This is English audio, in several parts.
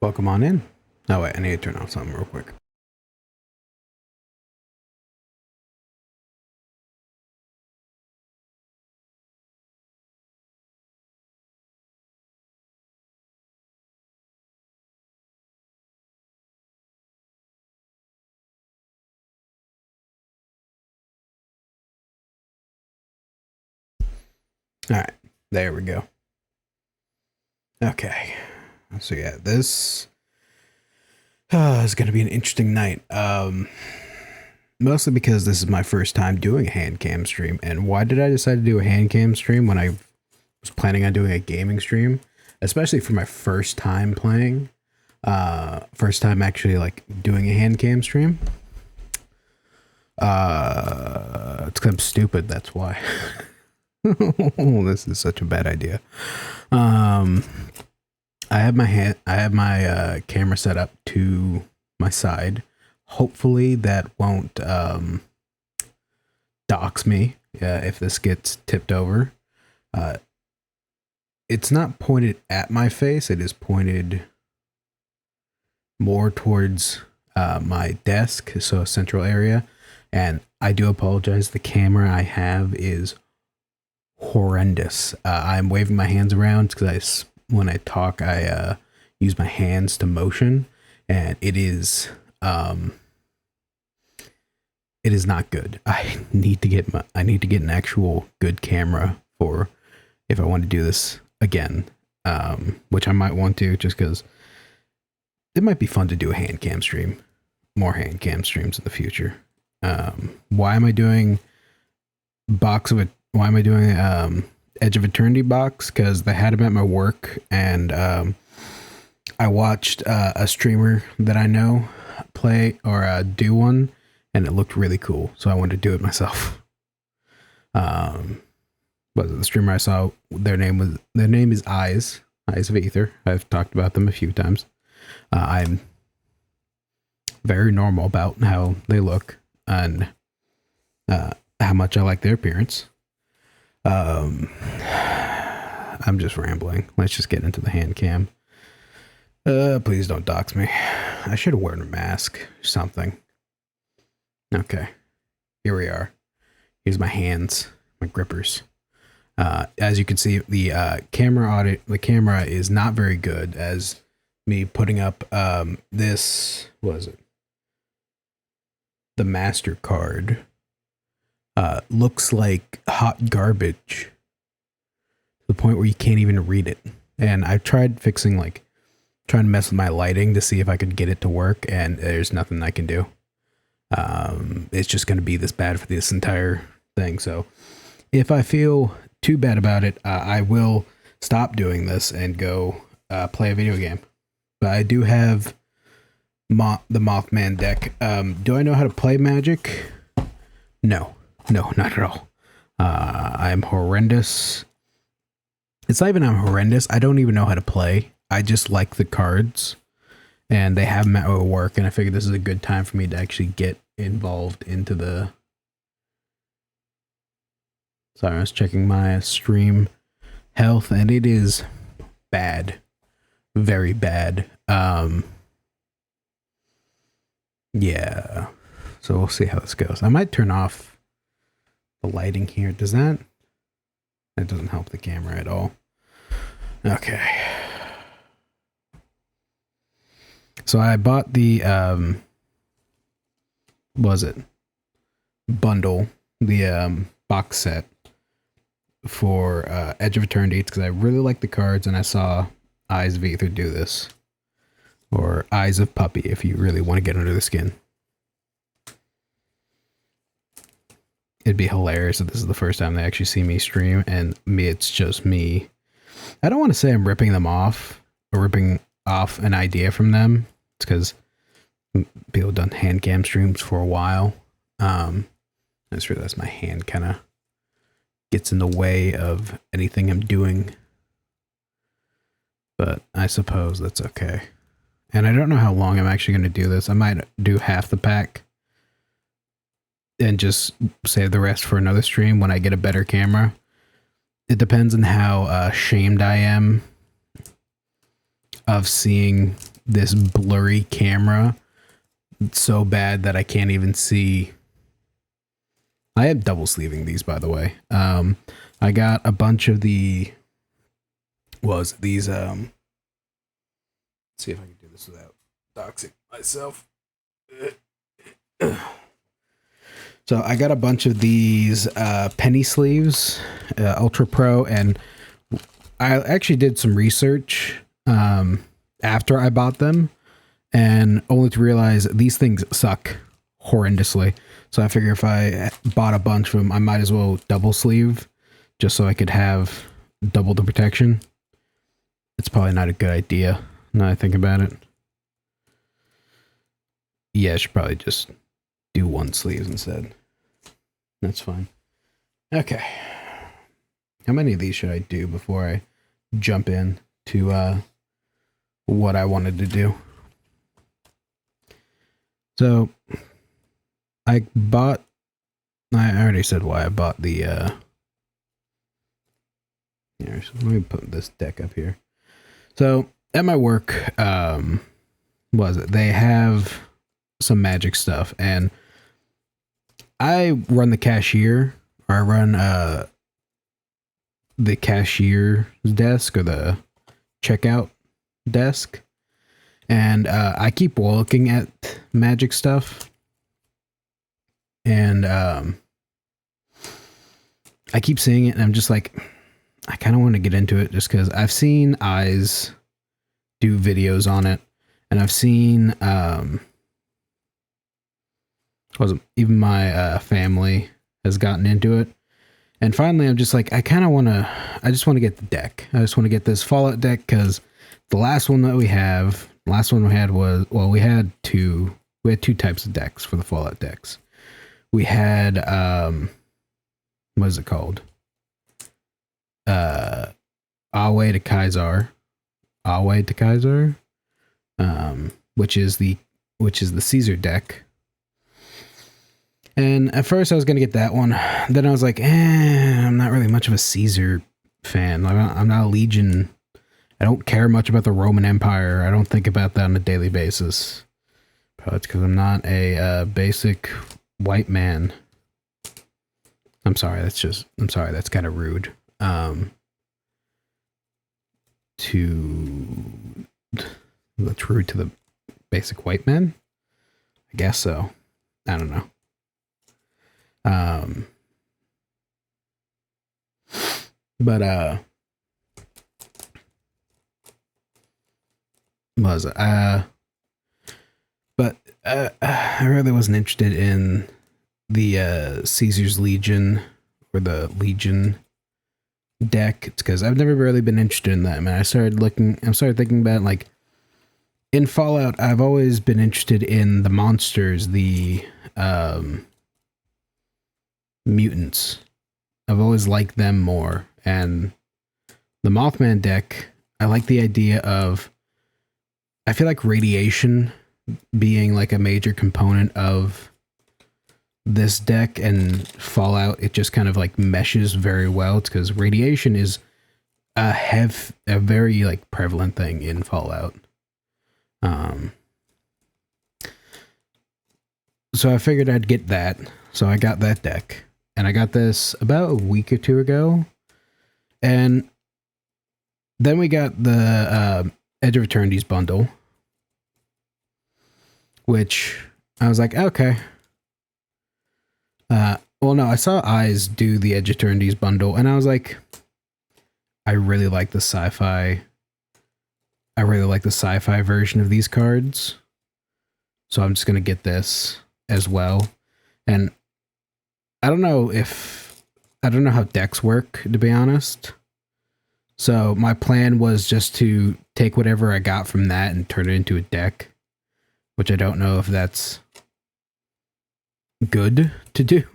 Welcome on in. Oh wait, I need to turn off something real quick. Alright, there we go. Okay. So yeah, this is going to be an interesting night. Mostly because this is my first time doing a hand cam stream. And why did I decide to do a hand cam stream when I was planning on doing a gaming stream? Especially for my first time playing. First time actually like doing a hand cam stream. It's kind of stupid, that's why. This is such a bad idea. I have my camera set up to my side. Hopefully that won't dox me if this gets tipped over. It's not pointed at my face. It is pointed more towards my desk, so a central area. And I do apologize. The camera I have is horrendous. I'm waving my hands around because when I talk, I use my hands to motion, and it is not good. I need to get an actual good camera for if I want to do this again, which I might want to, just because it might be fun to do a hand cam stream, more hand cam streams in the future. Why am I doing Edge of Eternity box? Because they had them at my work, and I watched a streamer that I know play or do one, and it looked really cool, so I wanted to do it myself. But the streamer I saw, their name is Eyes of Ether. I've talked about them a few times. I'm very normal about how they look and how much I like their appearance. I'm just rambling. Let's just get into the hand cam. Please don't dox me. I should have worn a mask or something. Okay, here we are. Here's my hands, my grippers. As you can see, the camera is not very good. As me putting up this, what is it? The MasterCard looks like hot garbage to the point where you can't even read it. And I've tried fixing, trying to mess with my lighting to see if I could get it to work, and there's nothing I can do. It's just going to be this bad for this entire thing. So if I feel too bad about it, I will stop doing this and go play a video game. But I do have the Mothman deck. Do I know how to play Magic? No, not at all. I'm horrendous. It's not even I'm horrendous. I don't even know how to play. I just like the cards, and they have them at work, and I figured this is a good time for me to actually get involved into the... Sorry, I was checking my stream health, and it is bad. Very bad. Yeah. So we'll see how this goes. I might turn off the lighting here. Does that? That doesn't help the camera at all. Okay. So I bought the bundle, the box set for Edge of Eternity because I really like the cards, and I saw Eyes of Ether do this, or Eyes of Puppy if you really want to get under the skin. It'd be hilarious if this is the first time they actually see me stream, and it's just me. I don't want to say I'm ripping them off or ripping off an idea from them. It's because people have done hand cam streams for a while. I just realized my hand kind of gets in the way of anything I'm doing. But I suppose that's okay. And I don't know how long I'm actually going to do this. I might do half the pack and just save the rest for another stream when I get a better camera. It depends on how ashamed I am of seeing this blurry camera so bad that I can't even see. I am double sleeving these, by the way. I got a bunch of these, let's see if I can do this without doxing myself. So I got a bunch of these penny sleeves, Ultra Pro, and I actually did some research after I bought them, and only to realize these things suck horrendously. So I figure if I bought a bunch of them, I might as well double sleeve just so I could have double the protection. It's probably not a good idea now I think about it. Yeah, I should probably just do one sleeve instead. That's fine. Okay. How many of these should I do before I jump in to what I wanted to do? So I already said why I bought the here, so let me put this deck up here. So at my work, they have some magic stuff, and I run the cashier, or I run the cashier's desk or the checkout desk, and I keep looking at magic stuff, and I keep seeing it, and I'm just like, I kind of want to get into it just because I've seen Eyes do videos on it, and I've seen even my family has gotten into it, and finally I'm just like, I just want to get the deck. I just want to get this Fallout deck because the last one we had was, well, we had two types of decks for the Fallout decks. We had what is it called? Awe to Kaiser, which is the Caesar deck. And at first I was gonna get that one. Then I was like, I'm not really much of a Caesar fan. I'm not a Legion. I don't care much about the Roman Empire. I don't think about that on a daily basis. Probably it's because I'm not a basic white man. I'm sorry. That's kind of rude. That's rude to the basic white man? I guess so. I don't know. I really wasn't interested in the Caesar's Legion or the Legion deck. It's because I've never really been interested in them, and I started thinking about it, like in Fallout, I've always been interested in the monsters, the mutants. I've always liked them more, and the Mothman deck, I like the idea of, I feel like radiation being like a major component of this deck, and Fallout, it just kind of like meshes very well. It's because radiation is a very like prevalent thing in Fallout. So I figured I'd get that. So I got that deck, and I got this about a week or two ago, and then we got the Edge of Eternity's bundle, which I was like, okay. Well, no, I saw Eyes do the Edge of Eternity's bundle, and I was like, I really like the sci-fi version of these cards. So I'm just going to get this as well. And I don't know how decks work, to be honest. So my plan was just to take whatever I got from that and turn it into a deck, which I don't know if that's good to do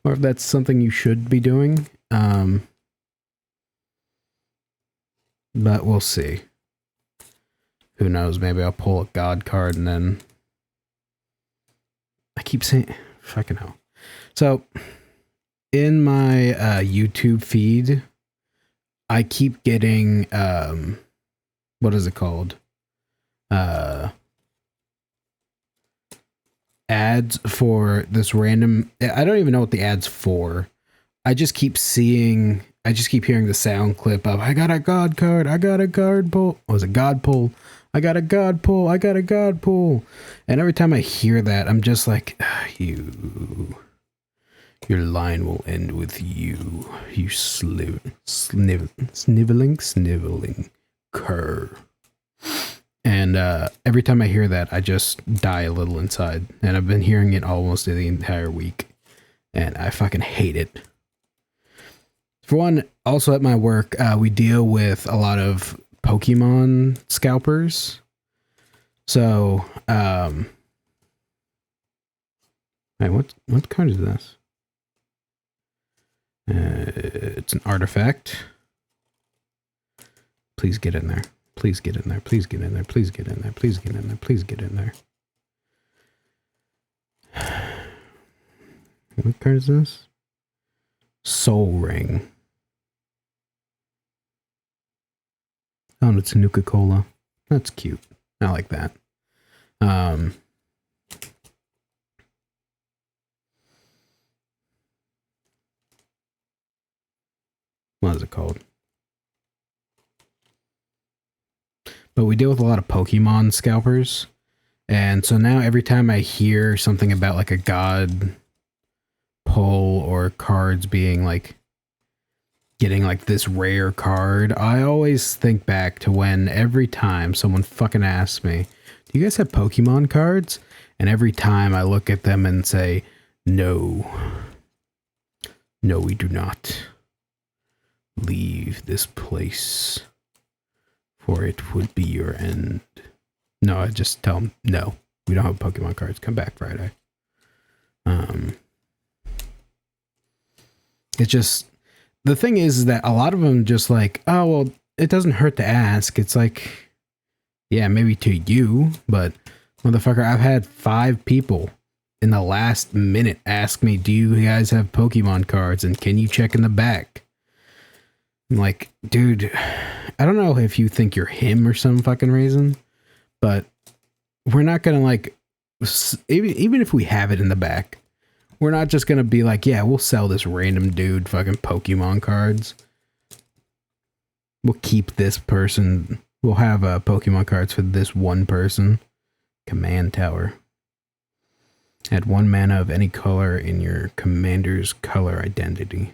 or if that's something you should be doing. But we'll see. Who knows? Maybe I'll pull a god card and then I keep saying, fucking hell. So in my YouTube feed, I keep getting what is it called? ads for this random, I don't even know what the ad's for. I just keep hearing the sound clip of, I got a god card, I got a god pull. Oh, was it god pull? I got a god pull, I got a god pull. And every time I hear that, I'm just like, your line will end with you sniveling cur. And every time I hear that, I just die a little inside. And I've been hearing it almost the entire week. And I fucking hate it. For one, also at my work, we deal with a lot of Pokemon scalpers. So, wait, what card is this? It's an artifact. Please get in there. Please get in there. Please get in there. Please get in there. Please get in there. Please get in there. What card is this? Soul Ring. Oh, and it's Nuka-Cola. That's cute. I like that. What is it called? But we deal with a lot of Pokemon scalpers. And so now every time I hear something about like a god pull or cards being like getting like this rare card, I always think back to when every time someone fucking asks me, do you guys have Pokemon cards? And every time I look at them and say, no, we do not. Leave this place, for it would be your end. No, I just tell them, no, we don't have Pokemon cards. Come back Friday. It's just, the thing is that a lot of them just like, oh, well, it doesn't hurt to ask. It's like, yeah, maybe to you, but motherfucker, I've had 5 people in the last minute ask me, do you guys have Pokemon cards? And can you check in the back? I'm like, dude, I don't know if you think you're him or some fucking reason, but we're not going to like, even if we have it in the back, we're not just going to be like, yeah, we'll sell this random dude fucking Pokemon cards. We'll keep this person. We'll have Pokemon cards for this one person. Command Tower. Add 1 mana of any color in your commander's color identity.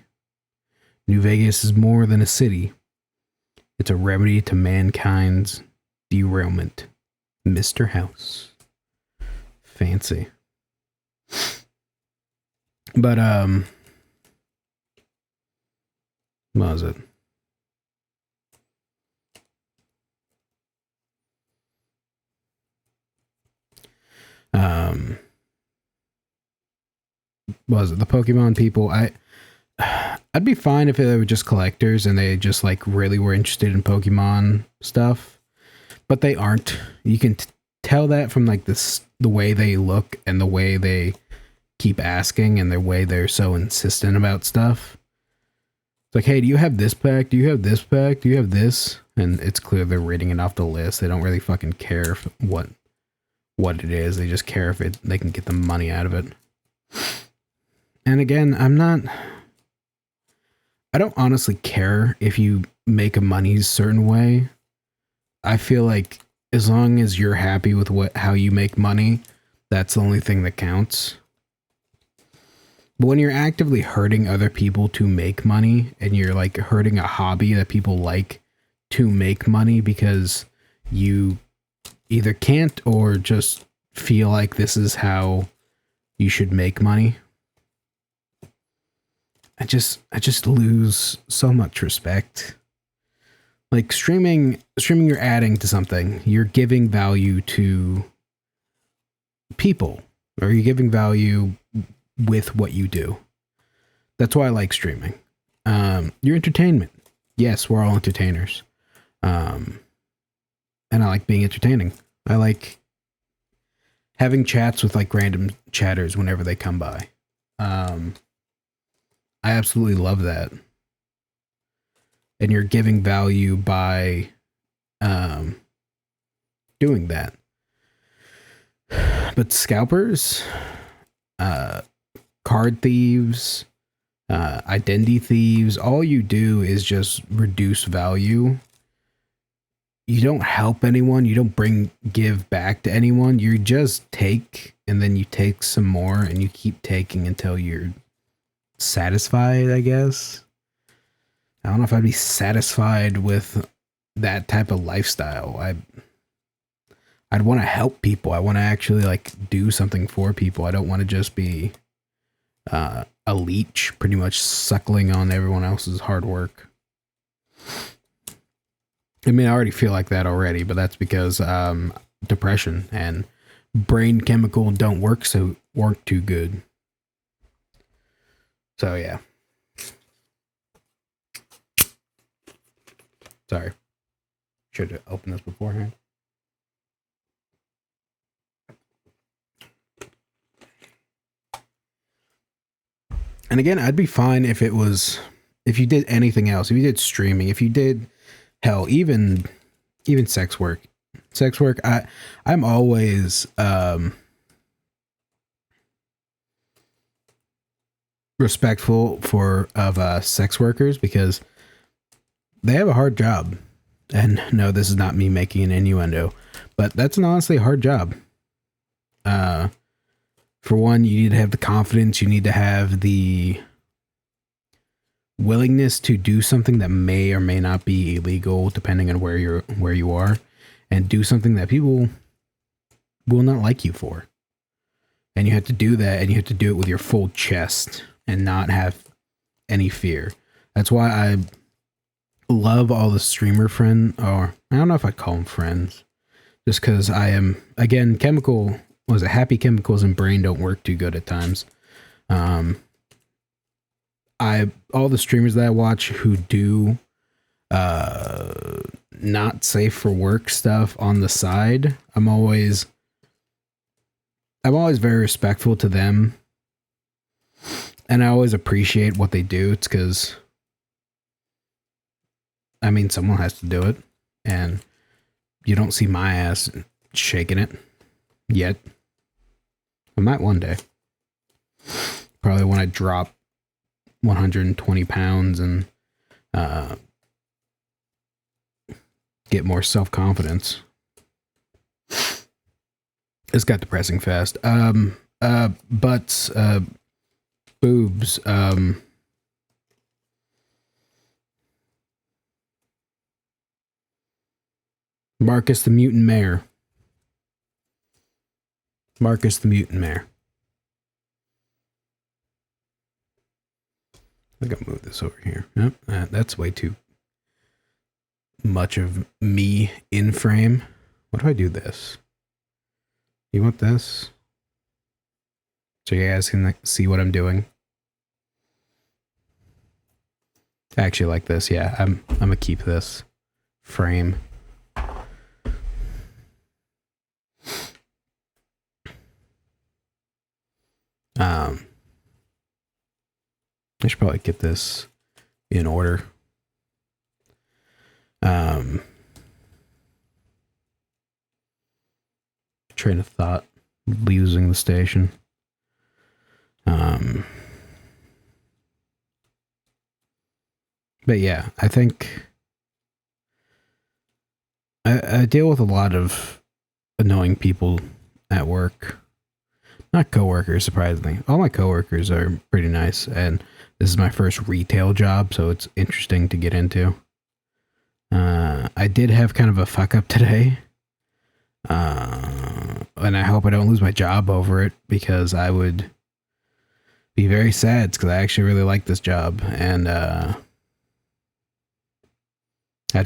New Vegas is more than a city. It's a remedy to mankind's derailment. Mr. House. Fancy. But, what was it? What was it? The Pokemon people, I'd be fine if they were just collectors and they just like really were interested in Pokemon stuff, but they aren't. You can tell that from like the way they look and the way they keep asking and the way they're so insistent about stuff. It's like, hey, do you have this pack? Do you have this pack? Do you have this? And it's clear they're reading it off the list. They don't really fucking care what it is. They just care if they can get the money out of it. And again, I don't honestly care if you make a money a certain way. I feel like as long as you're happy with how you make money, that's the only thing that counts. But when you're actively hurting other people to make money, and you're like hurting a hobby that people like to make money because you either can't or just feel like this is how you should make money, I just lose so much respect. Like streaming, you're adding to something. You're giving value to people, or you're giving value with what you do. That's why I like streaming. Your entertainment. Yes, we're all entertainers. And I like being entertaining. I like having chats with like random chatters whenever they come by. I absolutely love that. And you're giving value by doing that. But scalpers, card thieves, identity thieves, all you do is just reduce value. You don't help anyone. You don't give back to anyone. You just take, and then you take some more, and you keep taking until you're satisfied, I guess. I don't know if I'd be satisfied with that type of lifestyle. I'd want to help people. I want to actually like do something for people. I don't want to just be a leech, pretty much suckling on everyone else's hard work. I mean, I already feel like that already, but that's because depression and brain chemical don't work too good. So yeah. Sorry. Should have opened this beforehand. And again, I'd be fine if you did anything else. If you did streaming, if you did, hell, even sex work. I'm always respectful of sex workers because they have a hard job. And no, this is not me making an innuendo, but that's an honestly hard job. For one, you need to have the confidence. You need to have the willingness to do something that may or may not be illegal, depending on where you are, and do something that people will not like you for. And you have to do that, and you have to do it with your full chest and not have any fear. That's why I love all the streamer friends, or I don't know if I call them friends, just because I am, again, happy chemicals in brain don't work too good at times. All the streamers that I watch who do not safe for work stuff on the side, I'm always very respectful to them, and I always appreciate what they do. It's because, I mean, someone has to do it, and you don't see my ass shaking it yet. I might one day. Probably when I drop 120 pounds and get more self-confidence. This got depressing fast. Butts, boobs, Marcus the Mutant Mayor. Marcus the Mutant Mayor. I think I'll move this over here. Yep, that's way too much of me in frame. What do I do this? You want this? So you guys can see what I'm doing. I actually like this. Yeah, I'm gonna keep this frame. I should probably get this in order. Train of thought, losing the station. But yeah, I think I deal with a lot of annoying people at work. Not coworkers, surprisingly. All my coworkers are pretty nice, and this is my first retail job, so it's interesting to get into. I did have kind of a fuck up today, and I hope I don't lose my job over it, because I would be very sad, because I actually really like this job, and I'd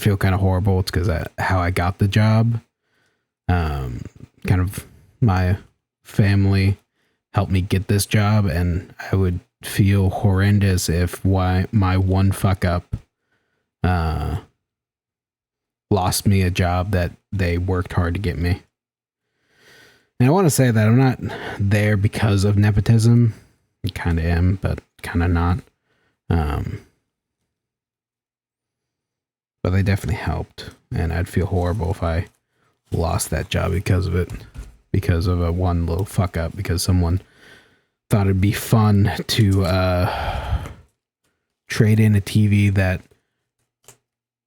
feel kind of horrible. It's because how I got the job. Kind of my family helped me get this job, and I would feel horrendous if my one fuck up lost me a job that they worked hard to get me. And I want to say that I'm not there because of nepotism. I kind of am, but kind of not. But they definitely helped, and I'd feel horrible if I lost that job because of it. Because of a one little fuck up. Because someone thought it'd be fun to trade in a TV that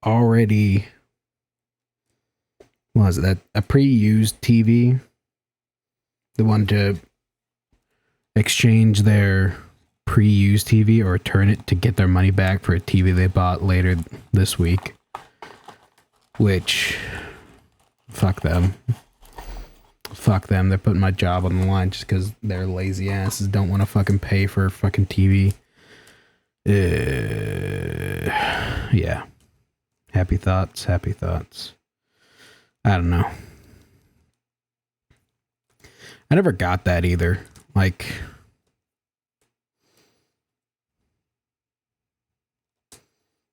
already was that a pre-used TV. They wanted to exchange their pre-used TV or return it to get their money back for a TV they bought later this week. Which, fuck them. Fuck them. They're putting my job on the line just because their lazy asses don't want to fucking pay for a fucking TV. Yeah. Happy thoughts. Happy thoughts. I don't know. I never got that either. Like,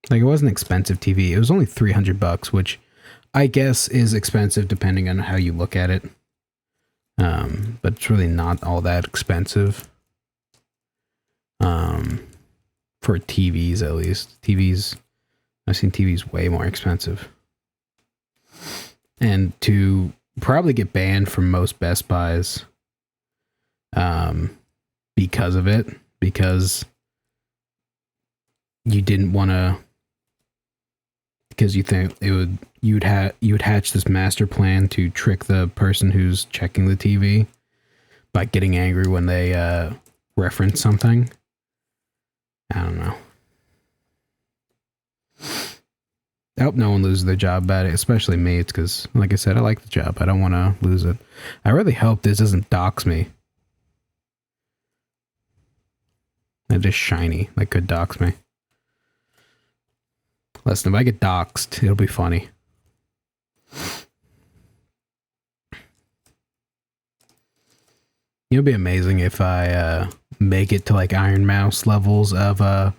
it wasn't expensive TV. It was only $300, which I guess is expensive depending on how you look at it. But it's really not all that expensive. For TVs at least. TVs, I've seen TVs way more expensive. And to probably get banned from most Best Buys because of it, because you didn't want to, because you think you'd hatch this master plan to trick the person who's checking the TV by getting angry when they reference something. I don't know. I hope no one loses their job about it, especially me. It's because, like I said, I like the job. I don't want to lose it. I really hope this doesn't dox me. It is shiny. That could dox me. Listen, if I get doxed, it'll be funny. It'll be amazing if I make it to like Iron Mouse levels of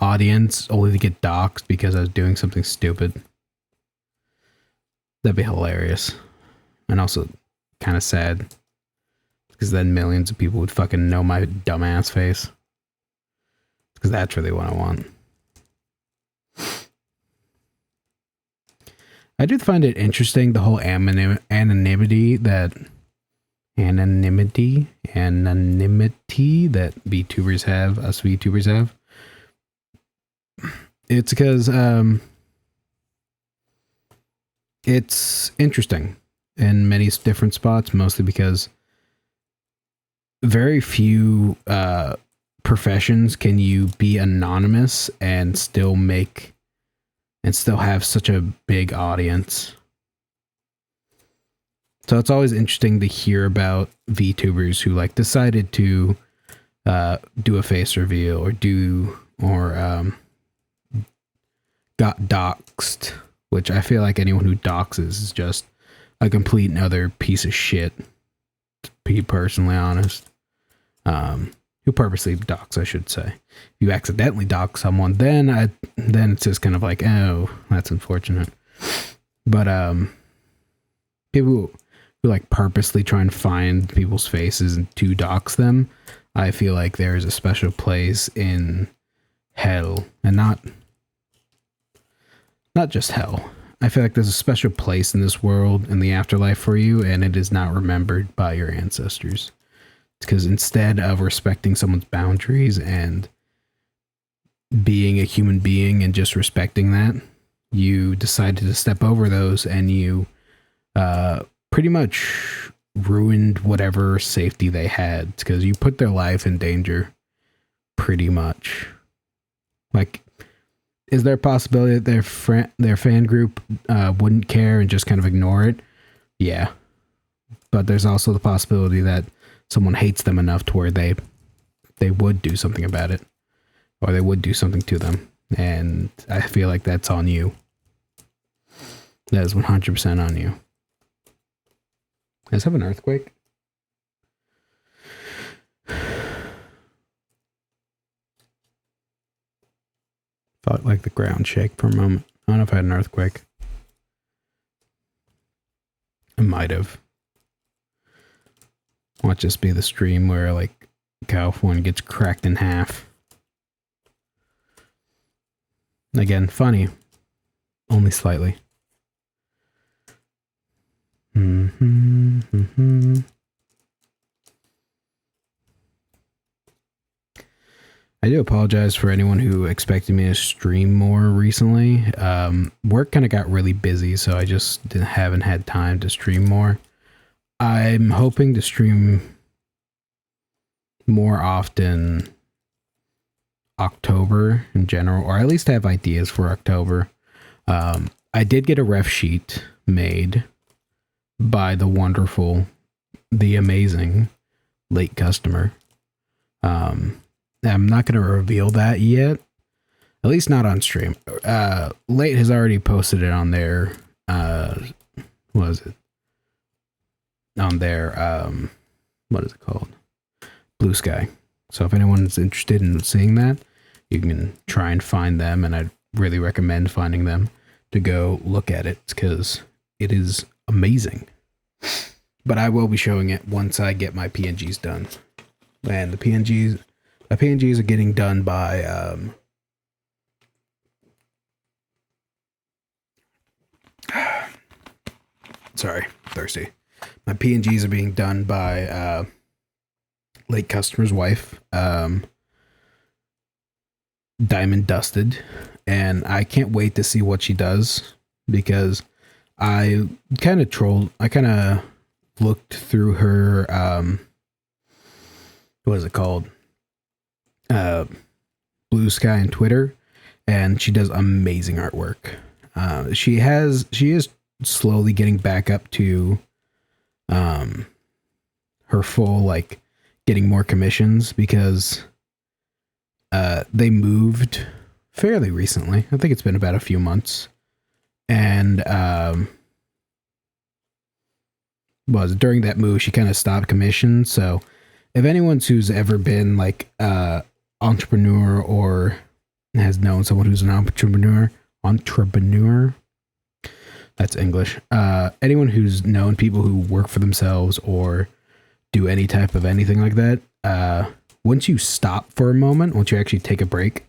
audience only to get doxed because I was doing something stupid. That'd be hilarious. And also kind of sad. Because then millions of people would fucking know my dumbass face. Because that's really what I want. I did find it interesting, the whole anonymity that VTubers have, us VTubers have. It's because it's interesting in many different spots, mostly because very few professions can you be anonymous and still have such a big audience. So it's always interesting to hear about VTubers who like decided to do a face reveal or got doxed, which I feel like anyone who doxes is just a complete and utter piece of shit, to be personally honest. Who purposely dox, I should say. If you accidentally dox someone, then it's just kind of like, oh, that's unfortunate. But people who like purposely try and find people's faces and to dox them, I feel like there is a special place in hell, and not just hell. I feel like there's a special place in this world, in the afterlife for you, and it is not remembered by your ancestors. Because instead of respecting someone's boundaries and being a human being and just respecting that, you decided to step over those, and you pretty much ruined whatever safety they had, because you put their life in danger, pretty much. Like, is there a possibility that their fan group wouldn't care and just kind of ignore it? Yeah. But there's also the possibility that someone hates them enough to where they would do something about it, or they would do something to them, and I feel like that's on you. That is 100% on you. Let's have an earthquake. Felt like the ground shake for a moment. I don't know if I had an earthquake. I might have. Might just be the stream where like California gets cracked in half. Again, funny. Only slightly. I do apologize for anyone who expected me to stream more recently. Work kind of got really busy, so I just haven't had time to stream more. I'm hoping to stream more often October in general, or at least have ideas for October. I did get a ref sheet made by the wonderful, the amazing late customer. I'm not going to reveal that yet, at least not on stream. Late has already posted it on their, what is it? On their, what is it called? Blue Sky. So if anyone's interested in seeing that, you can try and find them, and I'd really recommend finding them to go look at it because it is amazing. But I will be showing it once I get my PNGs done. And the PNGs are getting done by sorry, thirsty. My PNGs are being done by late customer's wife, diamond dusted, and I can't wait to see what she does because I kind of looked through her what is it called? Blue Sky and Twitter, and she does amazing artwork. She is slowly getting back up to her full, like, getting more commissions because they moved fairly recently. I think it's been about a few months, and during that move she kind of stopped commissions. So if anyone's who's ever been like entrepreneur or has known someone who's an entrepreneur, that's English. Anyone who's known people who work for themselves or do any type of anything like that, once you stop for a moment, once you actually take a break,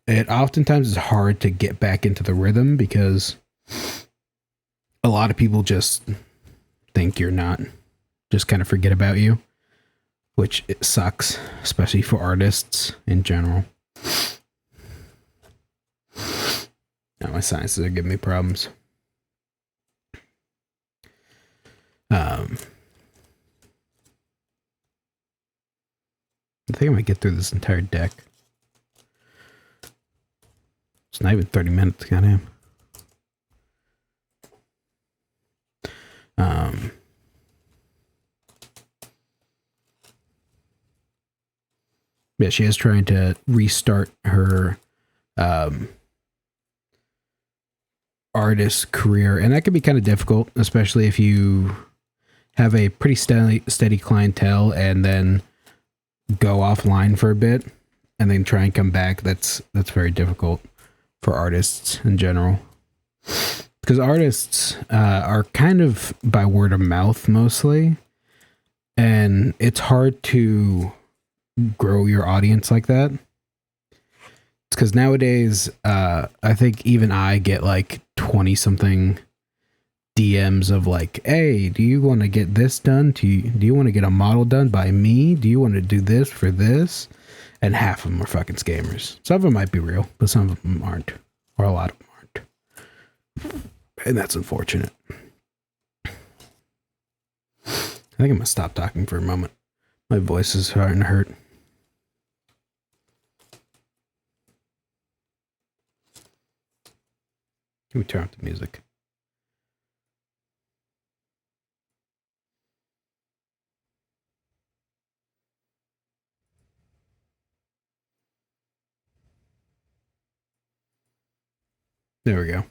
it oftentimes is hard to get back into the rhythm because a lot of people just think you're not, just kind of forget about you, which it sucks, especially for artists in general. Now my sinuses are giving me problems. I think I might get through this entire deck. It's not even 30 minutes, goddamn. Yeah, she is trying to restart her artist career, and that can be kind of difficult, especially if you have a pretty steady clientele and then go offline for a bit and then try and come back. That's very difficult for artists in general, because artists are kind of by word of mouth mostly, and it's hard to grow your audience like that. It's because nowadays I think even I get like 20 something DMs of like, hey, do you want to get this done? Do you want to get a model done by me? Do you want to do this for this? And half of them are fucking scammers. Some of them might be real, but some of them aren't, or a lot of them aren't, and that's unfortunate. I think I'm gonna stop talking for a moment. My voice is starting to hurt. Can we turn up the music? There we go.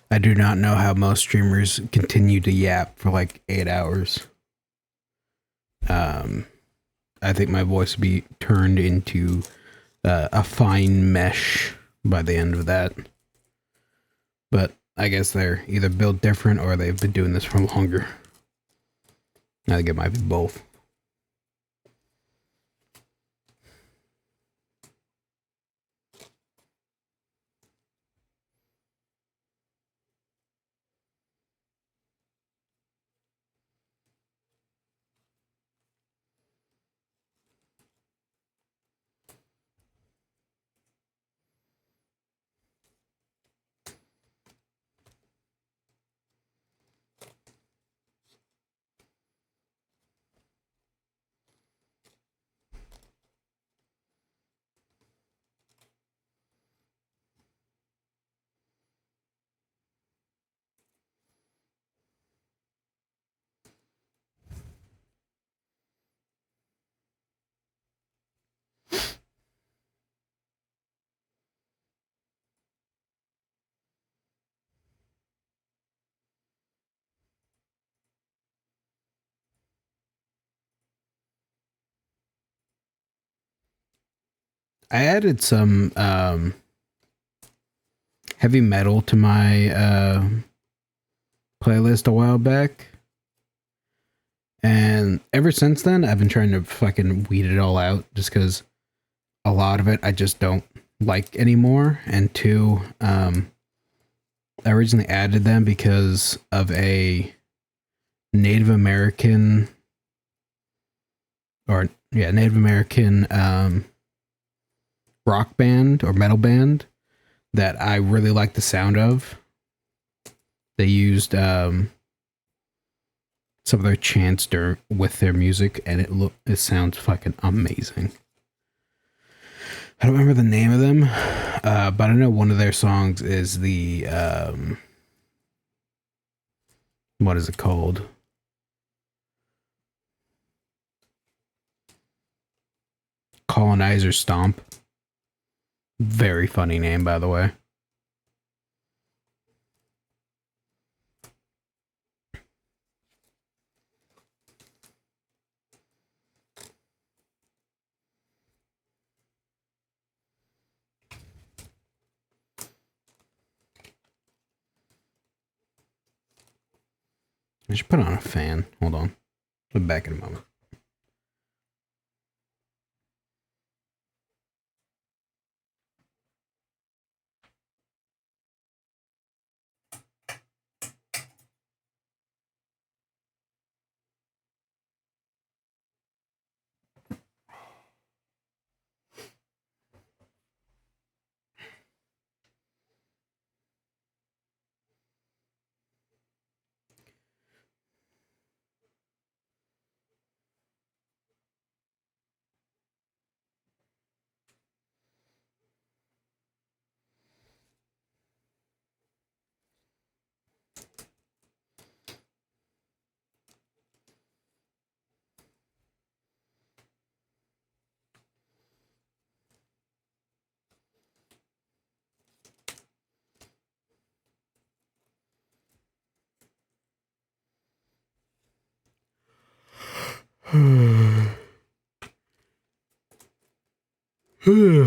I do not know how most streamers continue to yap for like 8 hours. I think my voice would be turned into a fine mesh by the end of that. But I guess they're either built different or they've been doing this for longer. I think it might be both. I added some heavy metal to my playlist a while back. And ever since then, I've been trying to fucking weed it all out just because a lot of it I just don't like anymore. And two, I originally added them because of a Native American rock band or metal band that I really like the sound of. They used some of their chants with their music, and it sounds fucking amazing. I don't remember the name of them, but I know one of their songs is the what is it called? Colonizer Stomp. Very funny name, by the way. I should put on a fan. Hold on. I'll be back in a moment.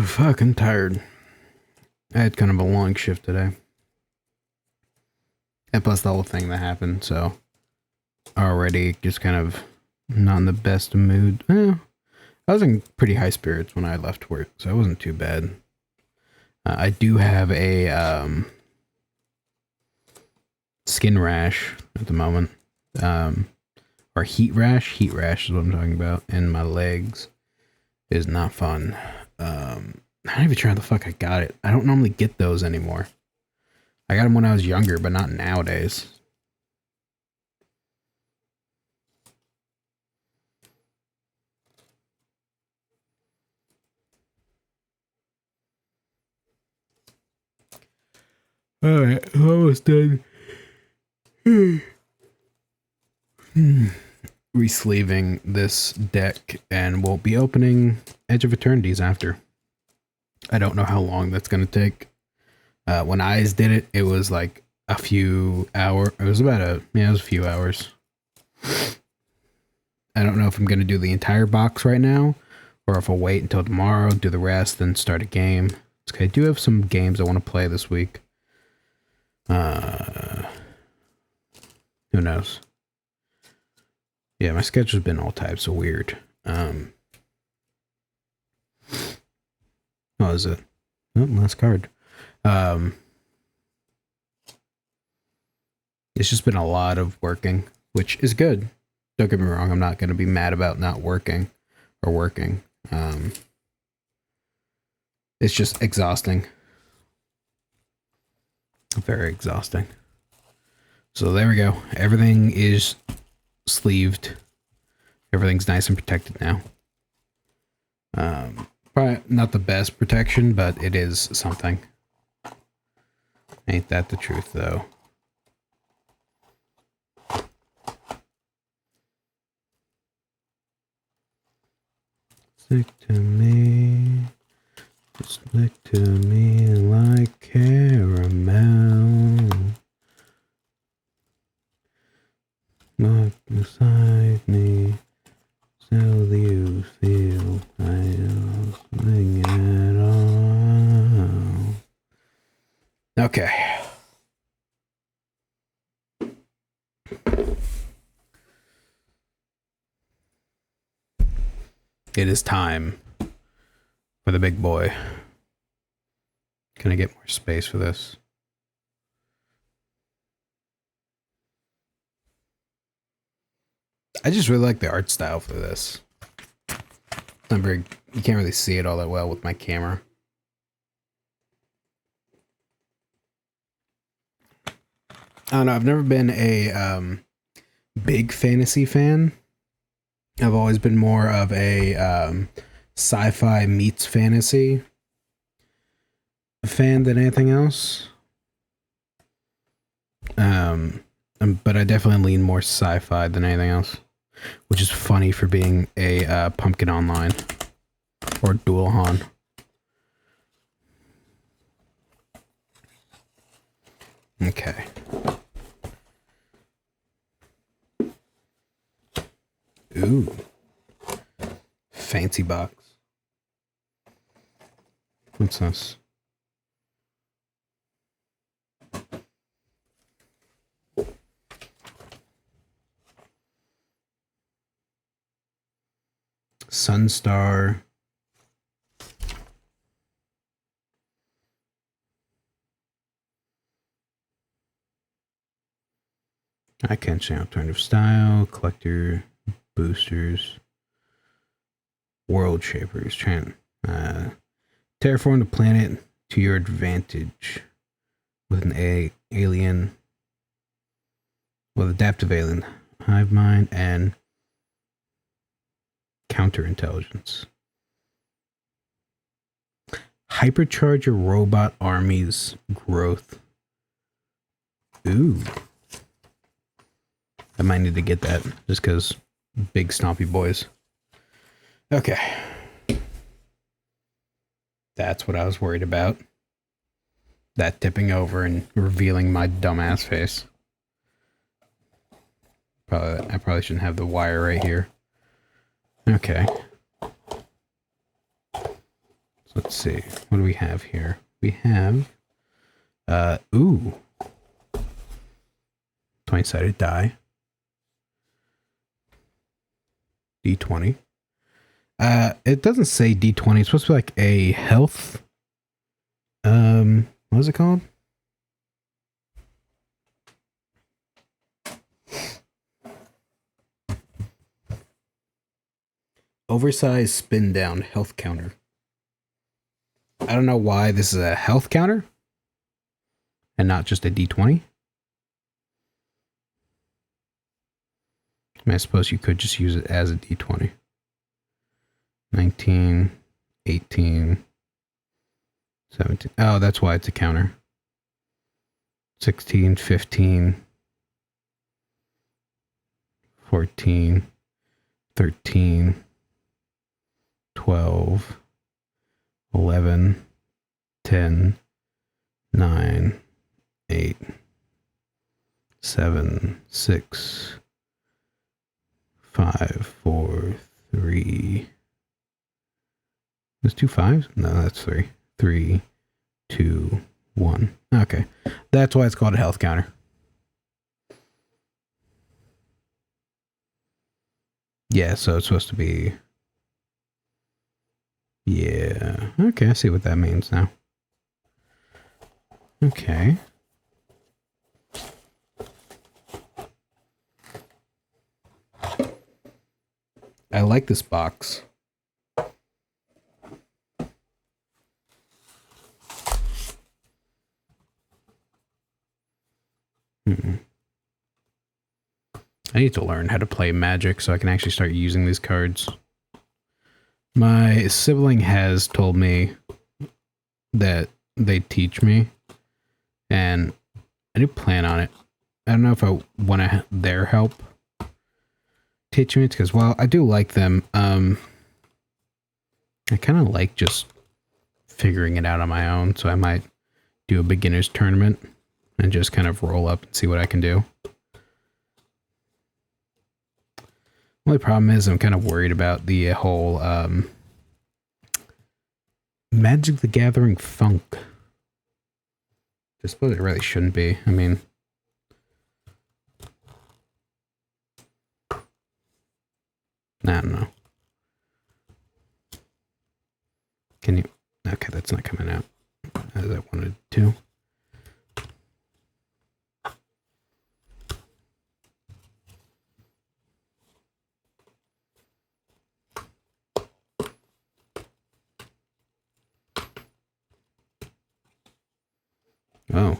Fucking tired. I had kind of a long shift today. And plus the whole thing that happened, so already just kind of not in the best mood. I was in pretty high spirits when I left work, so it wasn't too bad. I do have a skin rash at the moment. Or heat rash. Heat rash is what I'm talking about. And my legs is not fun. I'm not even sure how the fuck I got it. I don't normally get those anymore. I got them when I was younger, but not nowadays. Alright, almost done. Resleeving this deck, and we'll be opening Edge of Eternities after. I don't know how long that's going to take. When Eyes did it, it was like a few hours. It was about it was a few hours. I don't know if I'm going to do the entire box right now, or if I'll wait until tomorrow, do the rest, then start a game. Okay, I do have some games I want to play this week. Who knows? Yeah, my schedule's been all types of weird. What is it? Oh, last card. It's just been a lot of working, which is good. Don't get me wrong, I'm not going to be mad about not working or working. It's just exhausting. Very exhausting. So there we go. Everything is sleeved. Everything's nice and protected now. Probably not the best protection, but it is something. Ain't that the truth, though? Stick to me. Stick to me like caramel. Not beside me. So you feel I don't at all. Okay. It is time for the big boy. Can I get more space for this? I just really like the art style for this. Not very, you can't really see it all that well with my camera. I don't know, I've never been a big fantasy fan. I've always been more of a sci-fi meets fantasy fan than anything else. But I definitely lean more sci-fi than anything else, which is funny for being a Pumpkin Online or Dual Han. Okay. Ooh. Fancy box. What's this? Sunstar. I can't say alternative style, collector, boosters, world shapers, terraform the planet to your advantage with an alien, with adaptive alien, hive mind, and counterintelligence. Hypercharge your robot army's growth. Ooh. I might need to get that just because big stompy boys. Okay. That's what I was worried about. That tipping over and revealing my dumbass face. I probably shouldn't have the wire right here. Okay. So let's see. What do we have here? We have ooh. 20-sided die. D20. It doesn't say D20. It's supposed to be like a health. What is it called? Oversized spin down health counter. I don't know why this is a health counter and not just a D20. I mean, I suppose you could just use it as a D20. 19, 18, 17. Oh, that's why it's a counter. 16, 15, 14, 13, 12, 11, 10, 9, 8, 7, 6, 5, 4, 3. There's 2 5s? No, that's 3. 3, 2, 1. Okay. That's why it's called a health counter. Yeah, so it's supposed to be... Yeah. Okay, I see what that means now. Okay. I like this box. I need to learn how to play Magic so I can actually start using these cards. My sibling has told me that they teach me, and I do plan on it. I don't know if I want their help teaching me, because while I do like them, I kind of like just figuring it out on my own, so I might do a beginner's tournament and just kind of roll up and see what I can do. Only problem is I'm kind of worried about the whole Magic the Gathering funk. I suppose it really shouldn't be. I mean, I don't know. Can you? Okay, that's not coming out as I wanted to. Oh.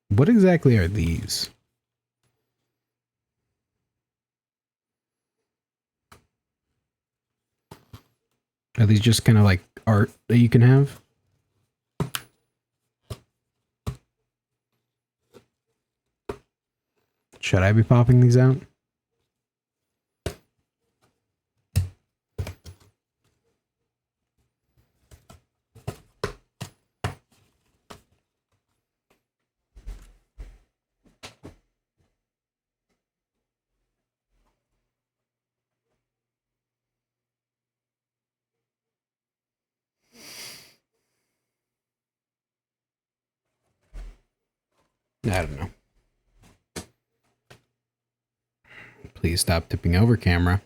What exactly are these? Are these just kind of like art that you can have? Should I be popping these out? I don't know. Please stop tipping over, camera.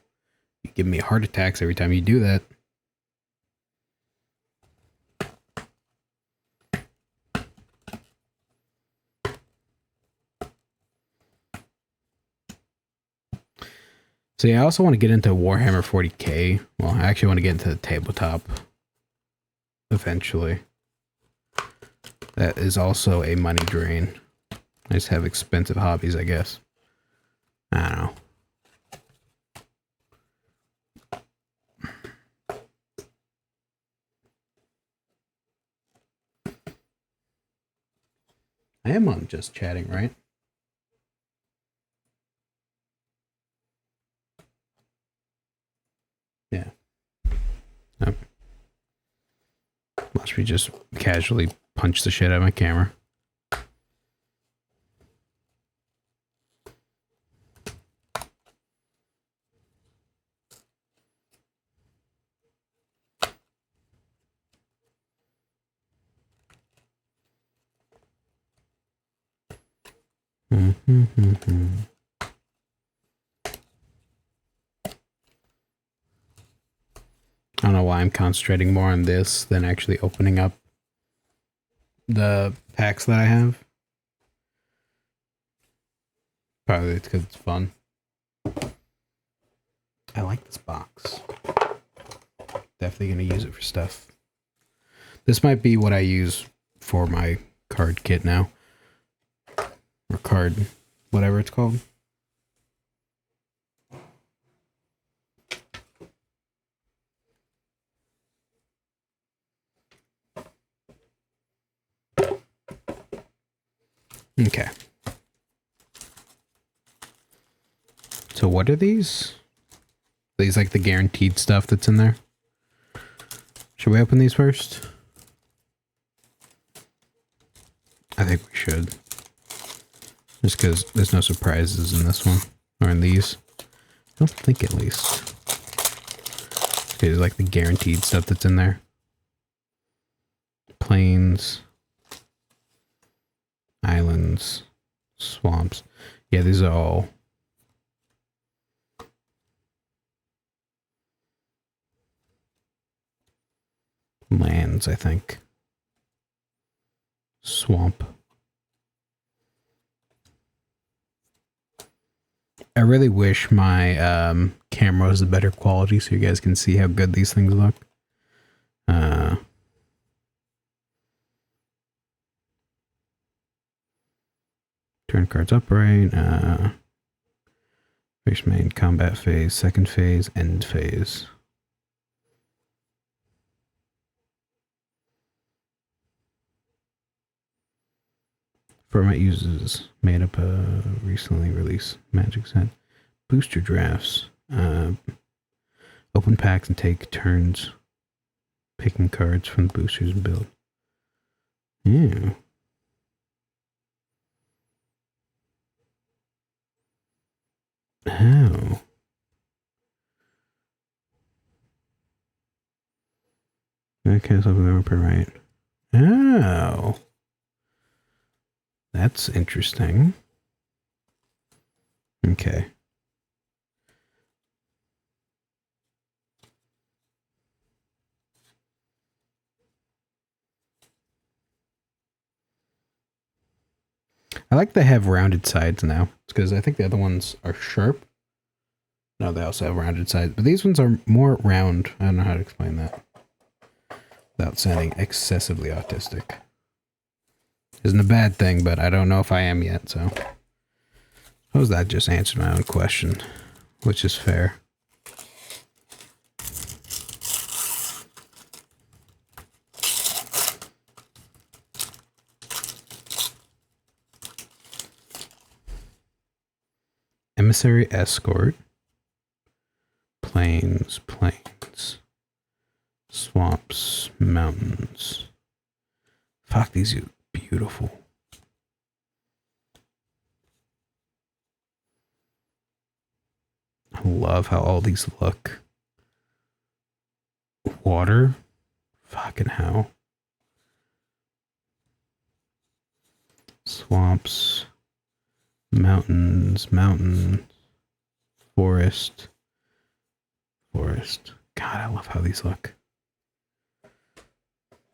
You give me heart attacks every time you do that. So yeah, I also want to get into Warhammer 40k. Well, I actually want to get into the tabletop eventually. That is also a money drain. I just have expensive hobbies, I guess. I don't know. I am on just chatting, right? Yeah. Okay. Watch me just casually punch the shit out of my camera. I don't know why I'm concentrating more on this than actually opening up the packs that I have. Probably it's because it's fun. I like this box. Definitely gonna use it for stuff. This might be what I use for my card kit now. Or card, whatever it's called. Okay. So what are these? These like the guaranteed stuff that's in there? Should we open these first? think we should. Just because there's no surprises in this one. Or in these. I don't think, at least. Okay, there's like the guaranteed stuff that's in there. Plains. Islands. Swamps. Yeah, these are all... lands, I think. Swamp. I really wish my camera was a better quality so you guys can see how good these things look. Turn cards upright. First main combat phase, second phase, end phase. Format uses made up a recently released magic set. Booster drafts. Open packs and take turns picking cards from the boosters and build. Yeah. How? Okay, so we're per right. Oh. That's interesting. Okay. I like they have rounded sides now. It's because I think the other ones are sharp. No, they also have rounded sides, but these ones are more round. I don't know how to explain that without sounding excessively autistic. Isn't a bad thing, but I don't know if I am yet, so. Suppose that just answered my own question, which is fair. Emissary escort. Plains, plains. Swamps, mountains. Fuck, these are beautiful. I love how all these look. Water? Fucking hell. Swamps. Mountains, mountains. Forest. Forest. God, I love how these look.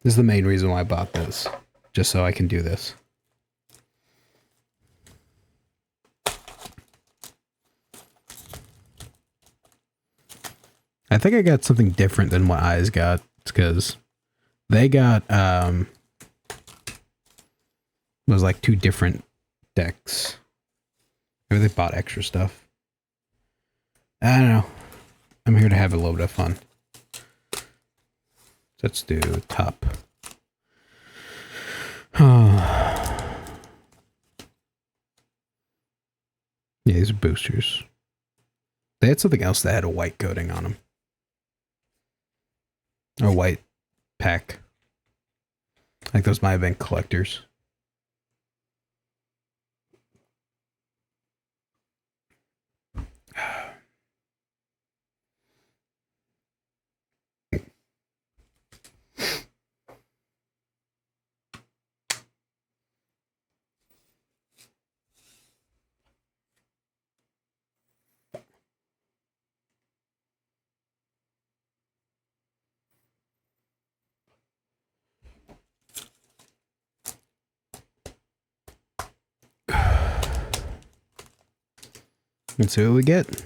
This is the main reason why I bought this. Just so I can do this. I think I got something different than what Eyes got. It's because they got, was like 2 different decks. Maybe they bought extra stuff. I don't know. I'm here to have a little bit of fun. Let's do top. Yeah, these are boosters. They had something else that had a white coating on them. Or white pack. Like those might have been collectors. Let's see what we get.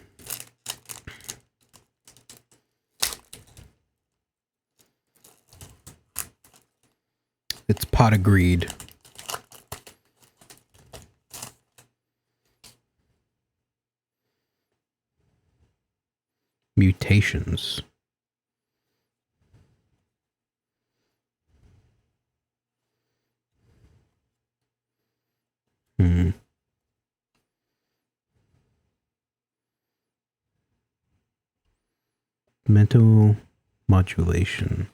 It's Pot of Greed. Mutations. Mental modulation.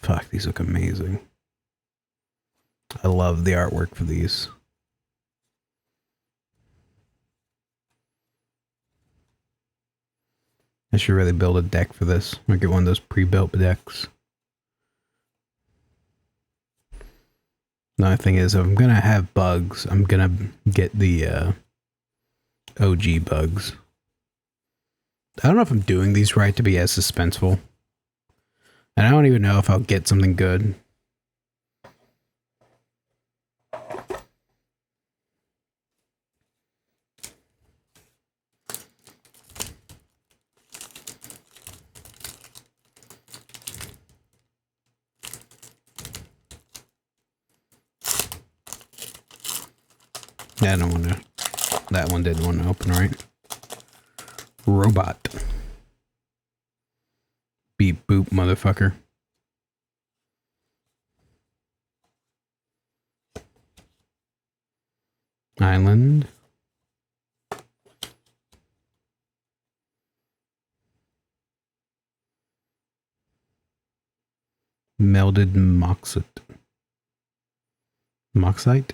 Fuck, these look amazing. I love the artwork for these. I should really build a deck for this. Or get one of those pre-built decks. Another thing is, if I'm gonna have bugs, I'm gonna get the OG bugs. I don't know if I'm doing these right to be as suspenseful. And I don't even know if I'll get something good. Yeah, I don't want to. That one didn't want to open right. Robot. Beep boop, motherfucker. Island. Melded moxite. Moxite?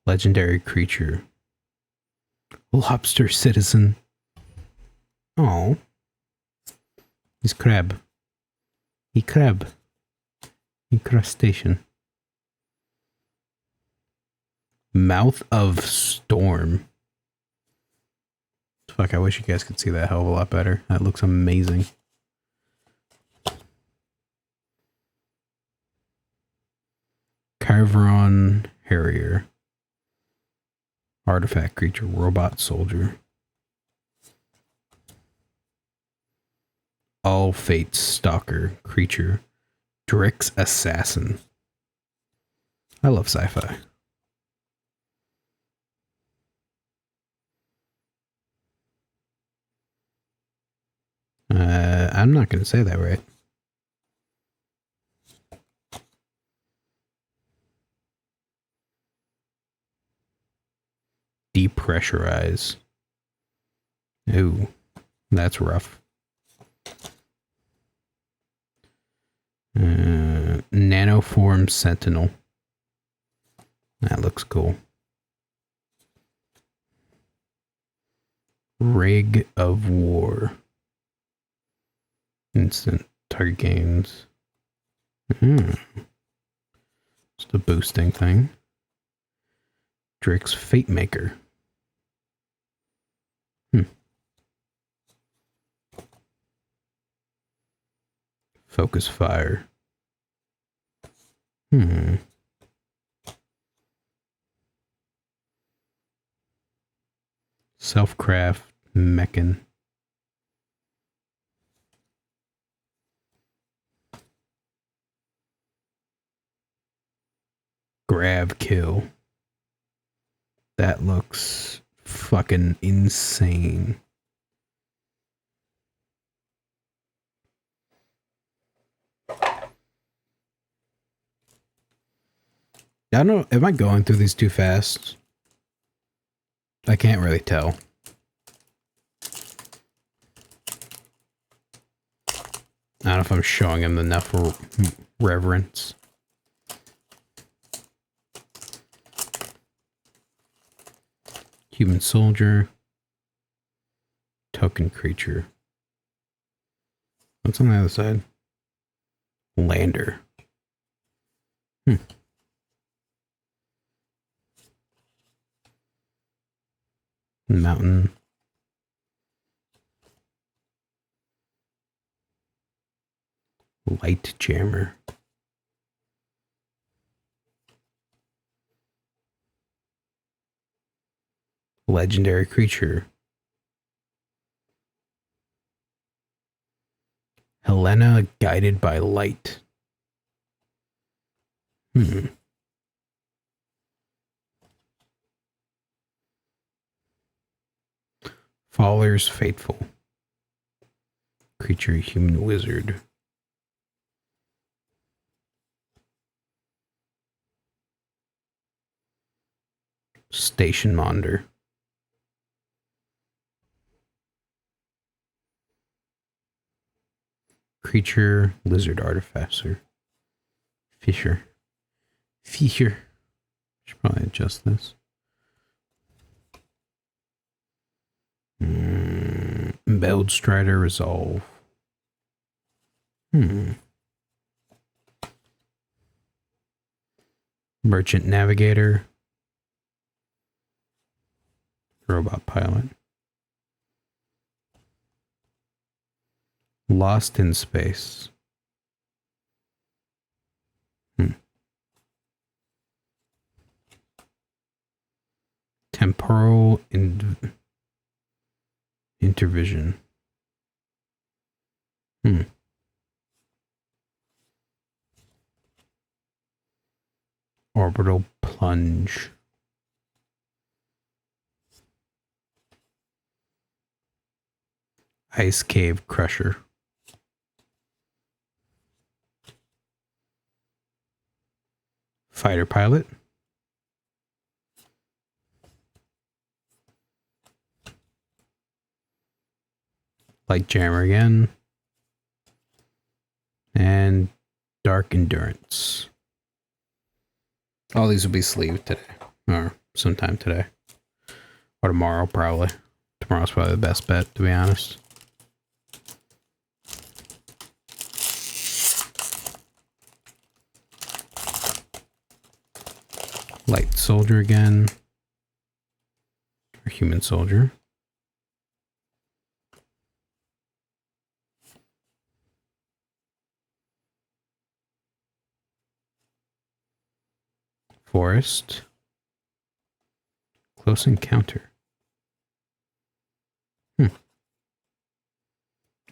Legendary creature. Lobster citizen. Oh. He's crab. He crab. He crustacean. Mouth of storm. Fuck, I wish you guys could see that hell of a lot better. That looks amazing. Carveron Harrier. Artifact creature, robot soldier. All Fates stalker creature, Drix assassin. I love sci-fi. I'm not going to say that right. Depressurize. Ooh, that's rough. Nanoform Sentinel. That looks cool. Rig of War. Instant target gains. Just a boosting thing. Drake's Fate Maker. Focus Fire. Self-craft Mechan. Grab kill. That looks fucking insane. I don't know, am I going through these too fast? I can't really tell. I don't know if I'm showing him enough reverence. Human soldier. Token creature. What's on the other side? Lander. Mountain. Light jammer. Legendary creature. Helena guided by light. Faller's Fateful. Creature human wizard. Station Monder. creature, lizard artificer. Fisher. Should probably adjust this. Belled Strider Resolve. Merchant Navigator. Robot Pilot. Lost in Space. Temporal Intervision. Orbital Plunge. Ice Cave Crusher. Fighter Pilot. Light Jammer again. And Dark Endurance. All these will be sleeved today. Or sometime today. Or tomorrow, probably. Tomorrow's probably the best bet, to be honest. Light Soldier again. Or Human Soldier. Forest. Close Encounter.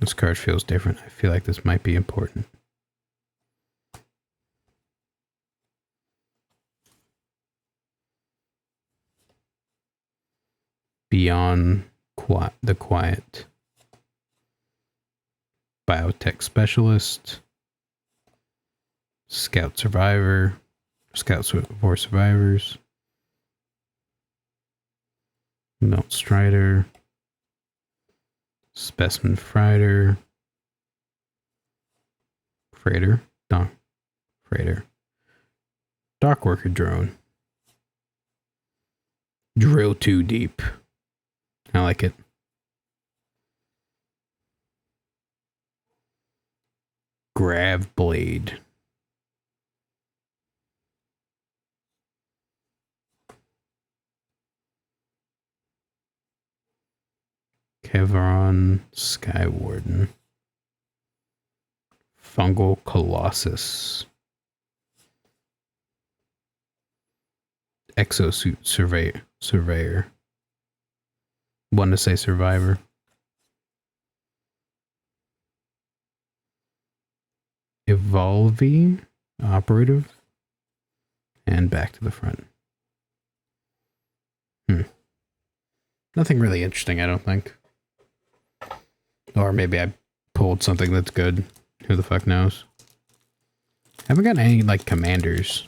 This card feels different. I feel like this might be important. Beyond the Quiet. Biotech Specialist. Scout Survivor. Scouts for Survivors. Melt Strider. Specimen Freighter. Freighter. Dock Worker Drone. Drill Too Deep. I like it. Grav Blade. Kevron Skywarden. Fungal Colossus. Exosuit Surveyor. Want to say Survivor. Evolving Operative. And back to the front. Nothing really interesting, I don't think. Or maybe I pulled something that's good. Who the fuck knows? Haven't got any, like, commanders.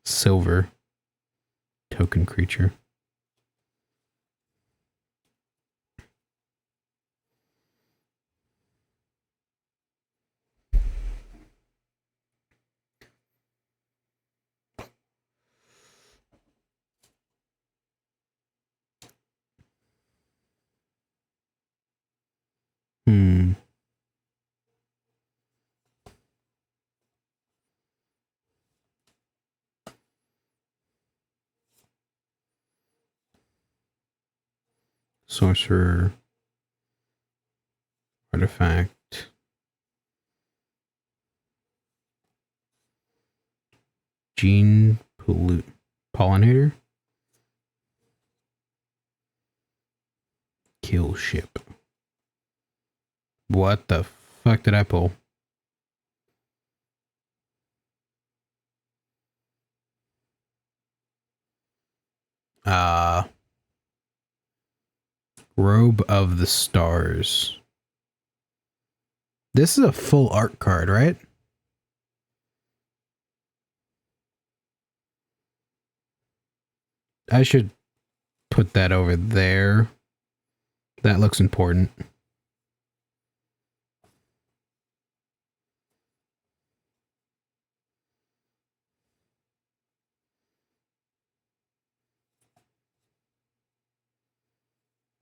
Silver. Token creature. Sorcerer. Artifact. Gene Pollinator. Kill Ship. What the fuck did I pull? Robe of the Stars. This is a full art card, right? I should put that over there. That looks important.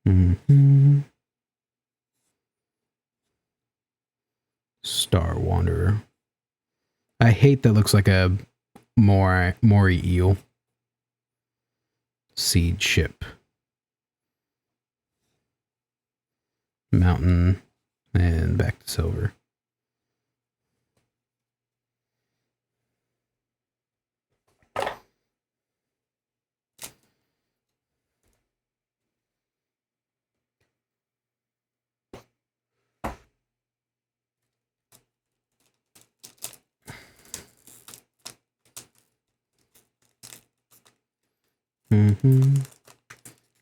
Mm-hmm. Star Wanderer. I hate that looks like a Mori eel. Seed ship. Mountain. And back to silver.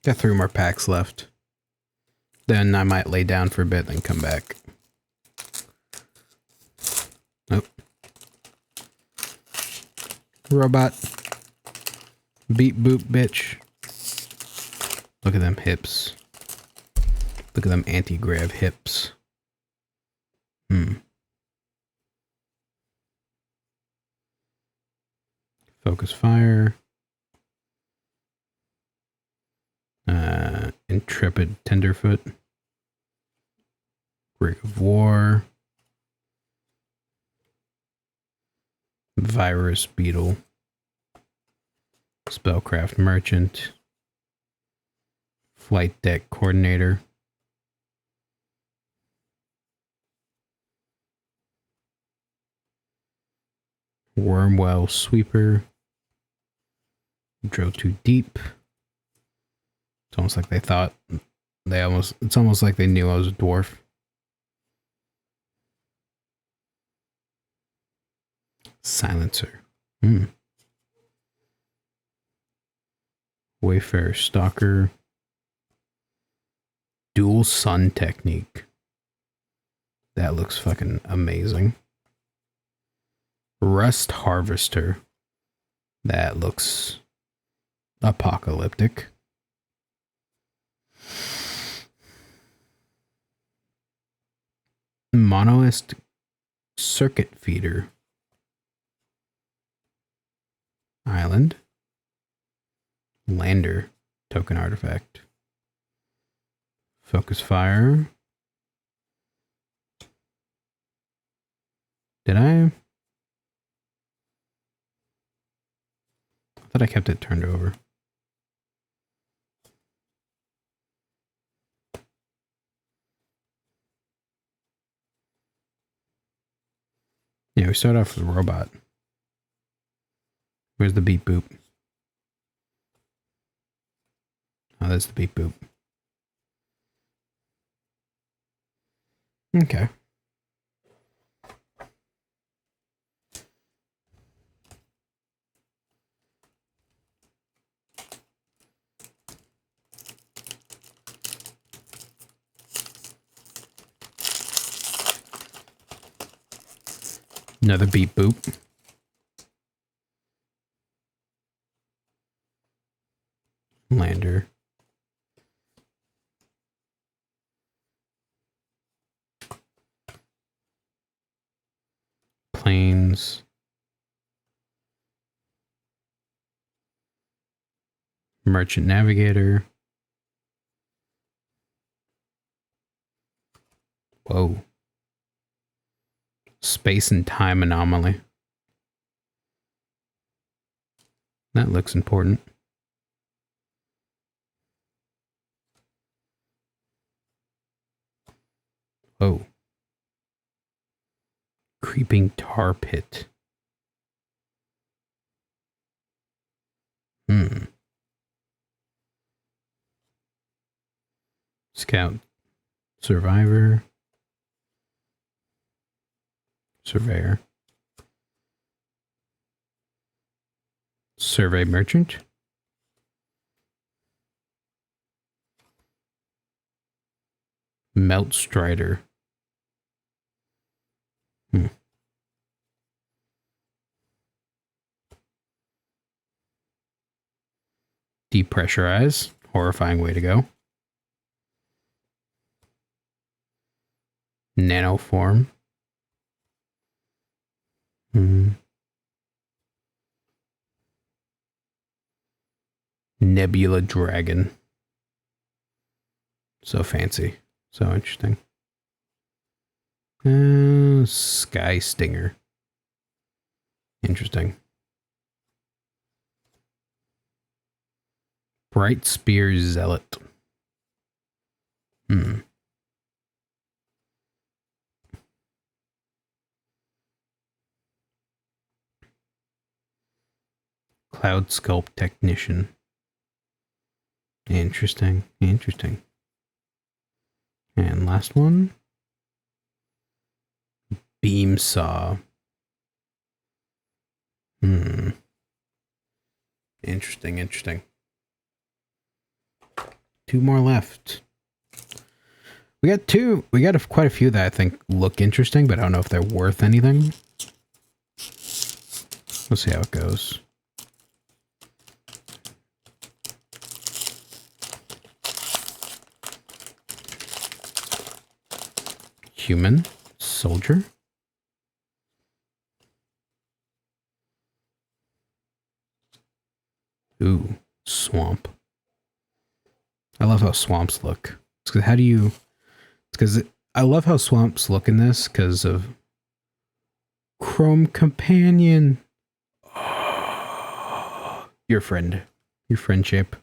Got 3 more packs left. Then I might lay down for a bit, then come back. Nope. Robot. Beep boop, bitch. Look at them hips. Look at them anti-grav hips. Focus fire. Intrepid Tenderfoot. Rig of War. Virus Beetle. Spellcraft Merchant. Flight Deck Coordinator. Wormwell Sweeper. Drill Too Deep. It's almost like they thought it's almost like they knew I was a dwarf. Silencer. Wayfarer Stalker. Dual Sun Technique. That looks fucking amazing. Rust Harvester. That looks apocalyptic. Monoist Circuit Feeder. Island. Lander. Token artifact. Focus fire. Did I thought I kept it turned over. Yeah, we start off with a robot. Where's the beep boop? Oh, that's the beep boop. Okay. Another beep boop. Lander. Planes. Merchant Navigator. Whoa. Space and time anomaly. That looks important. Whoa. Creeping tar pit. Scout. Survivor. Surveyor. Survey Merchant. Melt Strider. Depressurize. Horrifying way to go. Nanoform. Nebula dragon. So fancy. So interesting. Sky stinger. Interesting. Bright spear zealot. Cloud sculpt technician. Interesting. Interesting. And last one. Beam saw. Interesting, interesting. 2 more left. We got quite a few that I think look interesting, but I don't know if they're worth anything. We'll see how it goes. Human soldier. Ooh, swamp. I love how swamps look. It's because I love how swamps look in this because of Chrome Companion. Oh, your friend. Your friendship.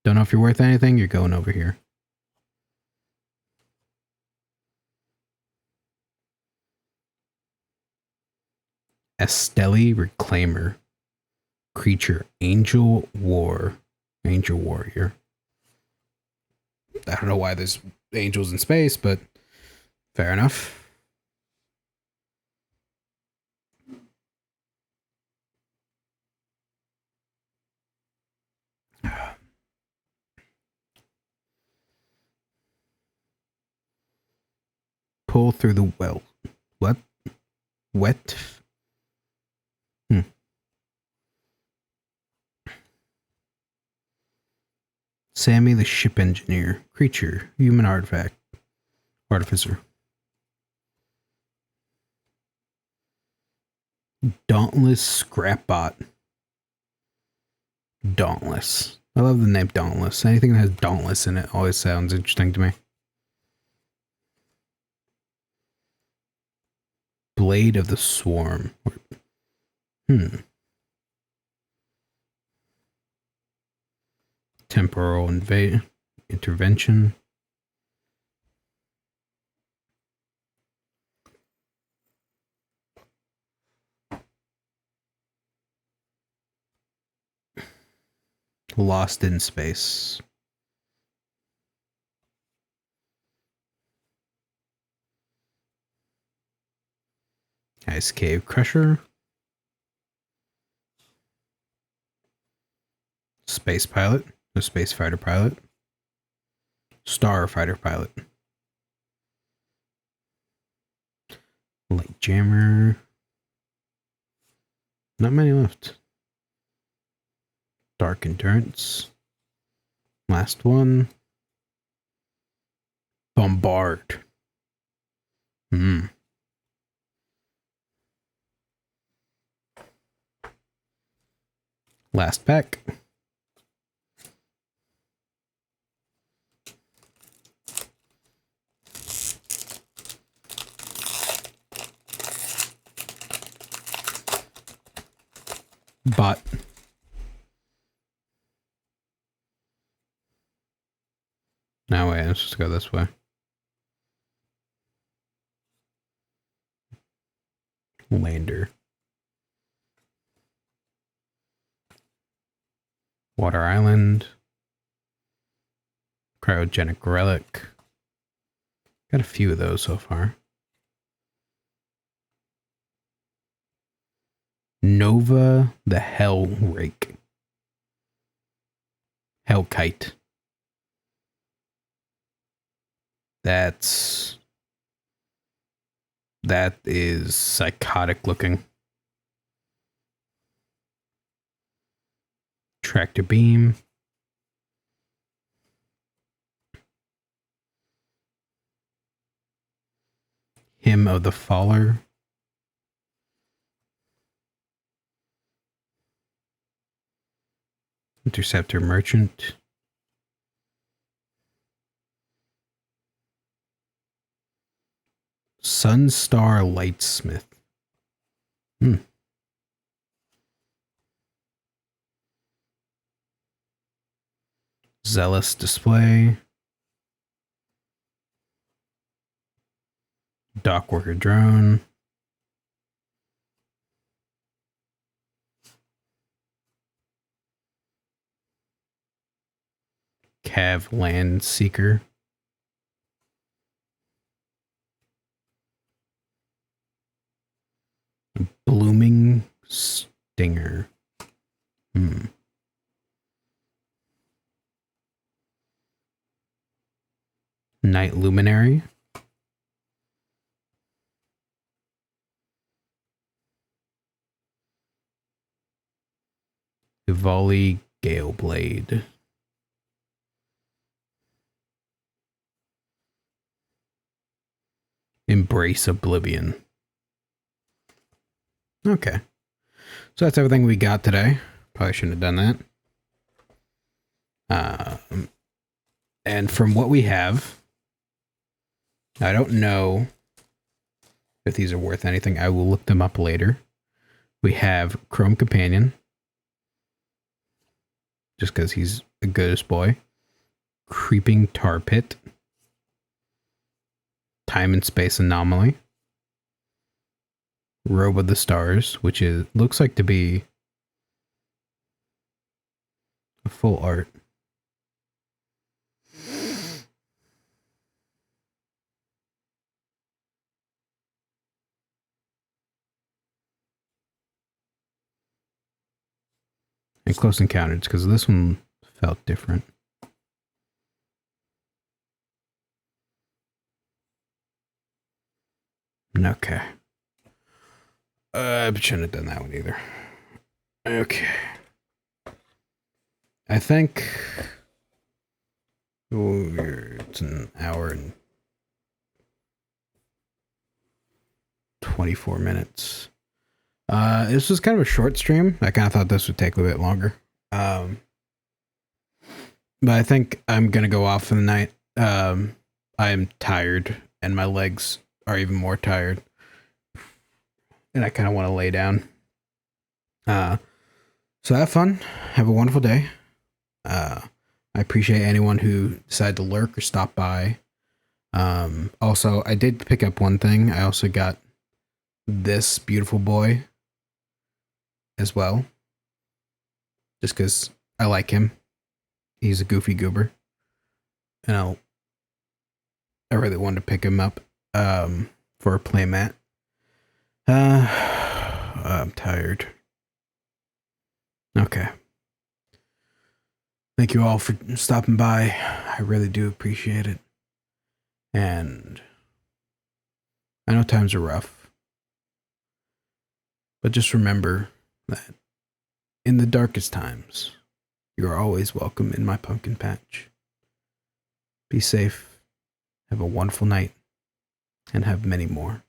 Don't know if you're worth anything, you're going over here. Esteli Reclaimer. Creature. Angel Warrior. I don't know why there's angels in space, but fair enough. Pull through the well. What? Wet? Sammy the ship engineer. Creature. Human artifact. Artificer. Dauntless Scrapbot. Dauntless. I love the name Dauntless. Anything that has Dauntless in it always sounds interesting to me. Blade of the Swarm. Temporal intervention. Lost in space. Ice Cave Crusher. Space pilot. A space fighter pilot. Starfighter pilot. Light jammer. Not many left. Dark endurance. Last one. Bombard. Last pack. Bot. No way, I'm supposed to go this way. Lander. Water Island. Cryogenic Relic. Got a few of those so far. Nova the Hell Rake. Hellkite. That is psychotic looking. Tractor beam. Hymn of the Faller. Interceptor Merchant. Sunstar Lightsmith. Zealous Display. Dockworker Drone. Cav Land Seeker. Blooming Stinger. Night Luminary. Volley Galeblade. Embrace Oblivion. Okay. So that's everything we got today. Probably shouldn't have done that. And from what we have, I don't know if these are worth anything. I will look them up later. We have Chrome Companion. Just because he's a goodest boy. Creeping Tar Pit. Time and Space Anomaly. Robe of the Stars, which looks like to be a full art. And Close Encounters, because this one felt different. Okay. I shouldn't have done that one either. Okay. I think it's an hour and 24 minutes. This was kind of a short stream. I kind of thought this would take a bit longer. But I think I'm going to go off for the night. I am tired and my legs are even more tired. And I kind of want to lay down. So have fun. Have a wonderful day. I appreciate anyone who decided to lurk or stop by. Also, I did pick up one thing. I also got this beautiful boy as well. Just because I like him. He's a goofy goober. And I really wanted to pick him up for a playmat. I'm tired. Okay. Thank you all for stopping by. I really do appreciate it. And I know times are rough. But just remember that in the darkest times, you are always welcome in my pumpkin patch. Be safe. Have a wonderful night. And have many more.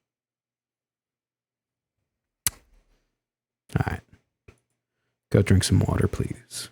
All right. Go drink some water, please.